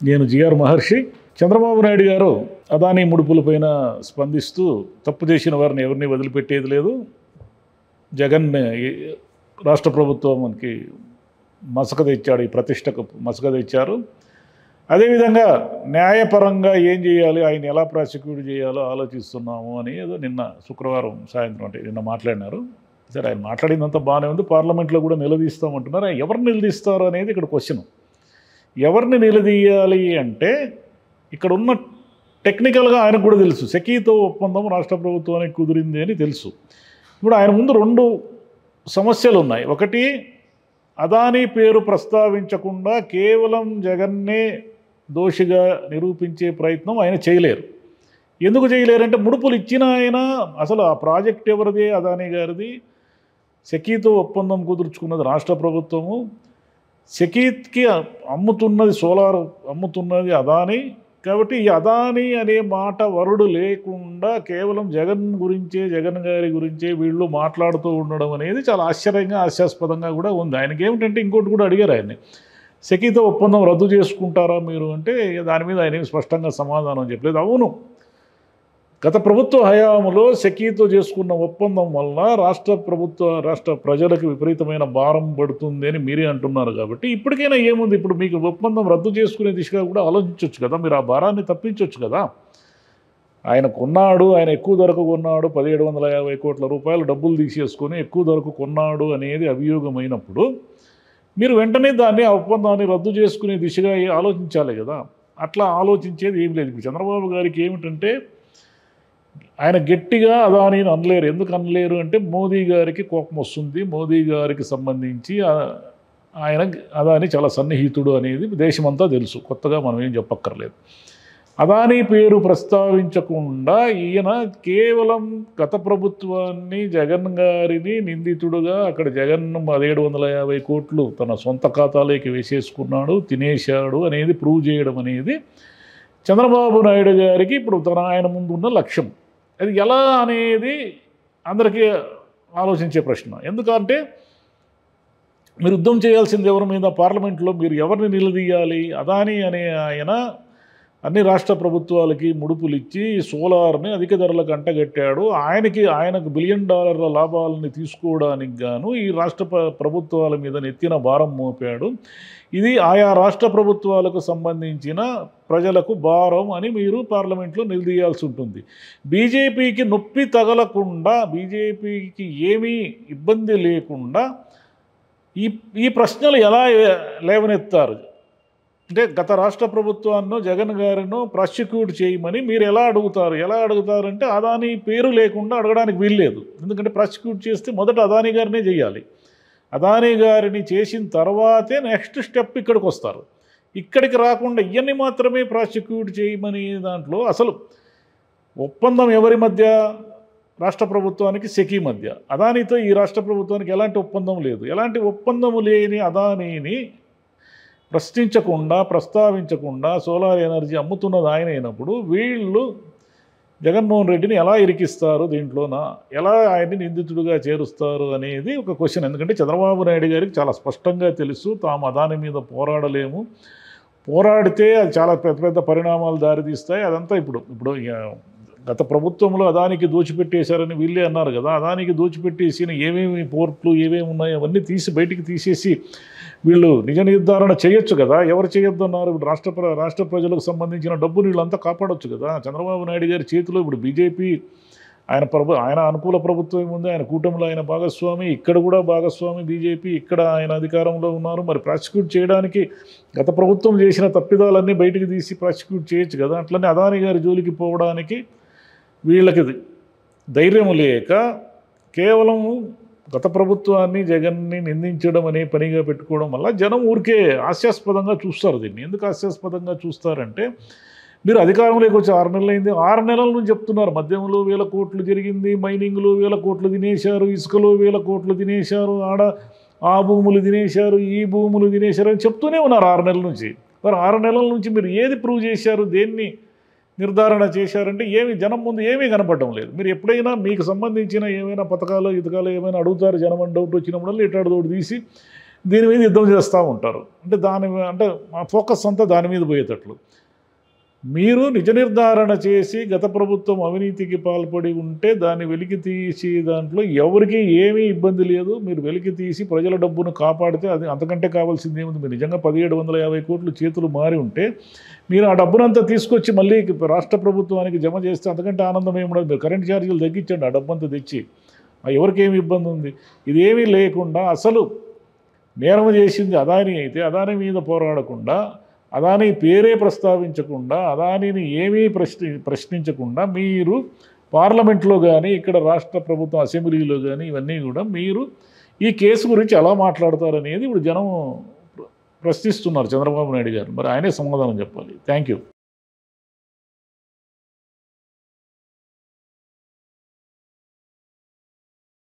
నేను జిఆర్ మహర్షి. చంద్రబాబు నాయుడు గారు అదానీ ముడుపులపైన స్పందిస్తూ తప్పు చేసిన వారిని ఎవరిని వదిలిపెట్టేది లేదు, జగన్ రాష్ట్ర ప్రభుత్వానికి మసక తెచ్చాడు, ఈ ప్రతిష్టకు మసక తెచ్చారు. అదేవిధంగా న్యాయపరంగా ఏం చేయాలి, ఆయన ఎలా ప్రాసిక్యూట్ చేయాలో ఆలోచిస్తున్నాము అని ఏదో నిన్న శుక్రవారం సాయంత్రం అంటే నిన్న మాట్లాడినారు. సరే, ఆయన మాట్లాడిందంతా బాగానే ఉంది. పార్లమెంట్లో కూడా నిలదీస్తామంటున్నారు. ఎవరిని నిలదీస్తారు అనేది ఇక్కడ క్వశ్చన్. ఎవరిని నిలదీయాలి అంటే ఇక్కడ ఉన్న టెక్నికల్గా ఆయనకు కూడా తెలుసు, సెకీతో ఒప్పందం రాష్ట్ర ప్రభుత్వానికి కుదిరింది అని తెలుసు. ఇప్పుడు ఆయన ముందు రెండు సమస్యలు ఉన్నాయి. ఒకటి, అదానీ పేరు ప్రస్తావించకుండా కేవలం జగన్నే దోషిగా నిరూపించే ప్రయత్నం ఆయన చేయలేరు. ఎందుకు చేయలేరంటే ముడుపులు ఇచ్చిన ఆయన అసలు ఆ ప్రాజెక్ట్ ఎవరిది, అదానీ గారిది. సెకీతో ఒప్పందం కుదుర్చుకున్నది రాష్ట్ర ప్రభుత్వము. సెకీత్కి అమ్ముతున్నది సోలార్ అమ్ముతున్నది అదానీ. కాబట్టి ఈ అదానీ అనే మాట వరుడు లేకుండా కేవలం జగన్ గురించే, జగన్ గారి గురించే వీళ్ళు మాట్లాడుతూ ఉండడం అనేది చాలా ఆశ్చర్యంగా, హాస్యాస్పదంగా కూడా ఉంది. ఆయనకి ఏమిటంటే ఇంకోటి కూడా అడిగారు ఆయన్ని, సెకీతో ఒప్పందం రద్దు చేసుకుంటారా మీరు అంటే దాని మీద ఆయన స్పష్టంగా సమాధానం చెప్పలేదు. అవును, గత ప్రభుత్వ హయాంలో సెకీతో చేసుకున్న ఒప్పందం వల్ల రాష్ట్ర ప్రజలకు విపరీతమైన భారం పడుతుంది అని మీరే అంటున్నారు. కాబట్టి ఇప్పటికైనా ఏముంది, ఇప్పుడు మీకు ఒప్పందం రద్దు చేసుకునే దిశగా కూడా ఆలోచించవచ్చు కదా, మీరు ఆ భారాన్ని తప్పించవచ్చు కదా. ఆయన కొన్నాడు, ఆయన ఎక్కువ ధరకు కొన్నాడు, 1750 కోట్ల రూపాయలు డబ్బులు తీసేసుకొని ఎక్కువ ధరకు కొన్నాడు అనేది అభియోగమైనప్పుడు మీరు వెంటనే దాన్ని, ఆ ఒప్పందాన్ని రద్దు చేసుకునే దిశగా ఆలోచించాలి కదా. అట్లా ఆలోచించేది ఏం లేదు. ఇప్పుడు చంద్రబాబు గారికి ఏమిటంటే ఆయన గట్టిగా అదానీని అనలేరు. ఎందుకు అనలేరు అంటే మోదీ గారికి కోపం వస్తుంది. మోదీ గారికి సంబంధించి ఆయన అదానీ చాలా సన్నిహితుడు అనేది దేశమంతా తెలుసు, కొత్తగా మనం ఏం చెప్పక్కర్లేదు. అదానీ పేరు ప్రస్తావించకుండా ఈయన కేవలం గత ప్రభుత్వాన్ని, జగన్ గారిని నిందితుడుగా అక్కడ జగన్ 1750 కోట్లు తన సొంత ఖాతాలోకి వేసేసుకున్నాడు, తినేశాడు అనేది ప్రూవ్ చేయడం అనేది చంద్రబాబు నాయుడు గారికి ఇప్పుడు ఆయన ముందు ఉన్న లక్ష్యం. అది ఎలా అనేది అందరికీ ఆలోచించే ప్రశ్న. ఎందుకంటే మీరు యుద్ధం చేయాల్సింది ఎవరి మీద, పార్లమెంట్లో మీరు ఎవరిని నిలదీయాలి. అదానీ అనే ఆయన అన్ని రాష్ట్ర ప్రభుత్వాలకి ముడుపులు ఇచ్చి సోలార్ని అధిక ధరలకు అంటగట్టాడు. ఆయనకు $1 బిలియన్ లాభాలని తీసుకోవడానికి గాను ఈ రాష్ట్ర ప్రభుత్వాల మీద నెత్తిన భారం మోపాడు. ఇది ఆయా రాష్ట్ర ప్రభుత్వాలకు సంబంధించిన ప్రజలకు భారం అని మీరు పార్లమెంట్లో నిలదీయాల్సి ఉంటుంది. బీజేపీకి నొప్పి తగలకుండా, బీజేపీకి ఏమీ ఇబ్బంది లేకుండా ఈ ప్రశ్నలు ఎలా లేవనెత్తారు అంటే గత రాష్ట్ర ప్రభుత్వాన్ని, జగన్ గారిను ప్రాసిక్యూట్ చేయమని మీరు ఎలా అడుగుతారంటే అదానీ పేరు లేకుండా అడగడానికి వీల్లేదు. ఎందుకంటే ప్రాసిక్యూట్ చేస్తే మొదట అదానీ గారినే చేయాలి. అదానీ గారిని చేసిన తర్వాతే నెక్స్ట్ స్టెప్ ఇక్కడికి వస్తారు. ఇక్కడికి రాకుండా ఇవన్నీ మాత్రమే ప్రాసిక్యూట్ చేయమని దాంట్లో అసలు ఒప్పందం ఎవరి మధ్య, రాష్ట్ర ప్రభుత్వానికి సెకీ మధ్య. అదానీతో ఈ రాష్ట్ర ప్రభుత్వానికి ఎలాంటి ఒప్పందం లేదు. ఎలాంటి ఒప్పందం లేని అదానీని ప్రస్తావించకుండా సోలార్ ఎనర్జీ అమ్ముతున్నది ఆయన అయినప్పుడు వీళ్ళు జగన్మోహన్ రెడ్డిని ఎలా ఇరికిస్తారు, దీంట్లోన ఎలా ఆయన్ని నిందితుడిగా చేరుస్తారు అనేది ఒక క్వశ్చన్. ఎందుకంటే చంద్రబాబు నాయుడు గారికి చాలా స్పష్టంగా తెలుసు, తాము అదాని మీద పోరాడలేము, పోరాడితే అది చాలా పెద్ద పెద్ద పరిణామాలు దారితీస్తాయి. అదంతా ఇప్పుడు గత ప్రభుత్వంలో అదానికి దోచిపెట్టేశారని వీళ్ళే అన్నారు కదా. అదానికి దోచిపెట్టేసిన ఏమేమి పోర్ట్లు ఏమేమి ఉన్నాయో అవన్నీ బయటికి తీసేసి వీళ్ళు నిజ నిర్ధారణ చేయొచ్చు కదా. ఎవరు చేయొద్దు అన్నారు? ఇప్పుడు రాష్ట్ర ప్రజలకు సంబంధించిన డబ్బుని వీళ్ళంతా కాపాడొచ్చు కదా. చంద్రబాబు నాయుడు గారి చేతిలో ఇప్పుడు బీజేపీ ఆయన అనుకూల ప్రభుత్వం ఉంది, ఆయన కూటమిలో ఆయన భాగస్వామి, ఇక్కడ కూడా భాగస్వామి బీజేపీ, ఇక్కడ ఆయన అధికారంలో ఉన్నారు. మరి ప్రాసిక్యూట్ చేయడానికి గత ప్రభుత్వం చేసిన తప్పిదాలన్నీ బయటికి తీసి ప్రాసిక్యూట్ చేయొచ్చు కదా. అట్లనే అదానీ గారి జోలికి పోవడానికి వీళ్ళకి ధైర్యం లేక కేవలం గత ప్రభుత్వాన్ని, జగన్ని నిందించడం అనే పనిగా పెట్టుకోవడం వల్ల జనం ఊరికే హాస్యాస్పదంగా చూస్తారు. దీన్ని ఎందుకు హాస్యాస్పదంగా చూస్తారంటే మీరు అధికారంలోకి వచ్చి 6 నెలలు అయింది. 6 నెలల నుంచి చెప్తున్నారు మద్యంలో 1000 కోట్లు జరిగింది, మైనింగ్లో 1000 కోట్లు తినేశారు, ఇసుకలో 1000 కోట్లు తినేశారు, ఆ భూములు తినేశారు, ఈ భూములు తినేశారు అని చెప్తూనే ఉన్నారు 6 నెలల నుంచి. మరి 6 నెలల నుంచి మీరు ఏది ప్రూవ్ చేశారు, దేన్ని నిర్ధారణ చేశారంటే జనం ముందు ఏమీ కనపడడం లేదు. మీరు ఎప్పుడైనా మీకు సంబంధించిన ఏమైనా పథకాలు ఇతకాలు ఏమైనా అడుగుతారు, జనం అని డౌట్ వచ్చినప్పుడల్లా ఇటాడు తోడు తీసి దీని మీద యుద్ధం చేస్తూ ఉంటారు. అంటే మా ఫోకస్ అంతా దాని మీద పోయేటట్లు. మీరు నిజ నిర్ధారణ చేసి గత ప్రభుత్వం అవినీతికి పాల్పడి ఉంటే దాన్ని వెలికి తీసి దాంట్లో ఎవరికి ఏమీ ఇబ్బంది లేదు. మీరు వెలికి తీసి ప్రజల డబ్బును కాపాడితే అది అంతకంటే కావాల్సింది ఏముంది. మీరు నిజంగా 1750 కోట్లు చేతులు మారి ఉంటే మీరు ఆ డబ్బునంతా తీసుకొచ్చి మళ్ళీ రాష్ట్ర ప్రభుత్వానికి జమ చేస్తే అంతకంటే ఆనందం ఏముండదు. మీరు కరెంట్ ఛార్జీలు తగ్గించండి, ఆ డబ్బంతా తెచ్చి. ఎవరికి ఏమి ఇబ్బంది ఉంది? ఇదేమీ లేకుండా అసలు నేరం చేసింది అదానీ అయితే అదానీ మీద పోరాడకుండా, అదానీ పేరే ప్రస్తావించకుండా, అదానీని ఏమీ ప్రశ్నించకుండా మీరు పార్లమెంట్లో కానీ ఇక్కడ రాష్ట్ర ప్రభుత్వం అసెంబ్లీలో కానీ ఇవన్నీ కూడా మీరు ఈ కేసు గురించి ఎలా మాట్లాడతారనేది ఇప్పుడు జనం ప్రశ్నిస్తున్నారు చంద్రబాబు నాయుడు గారు. మరి ఆయనే సమాధానం చెప్పాలి. Thank you.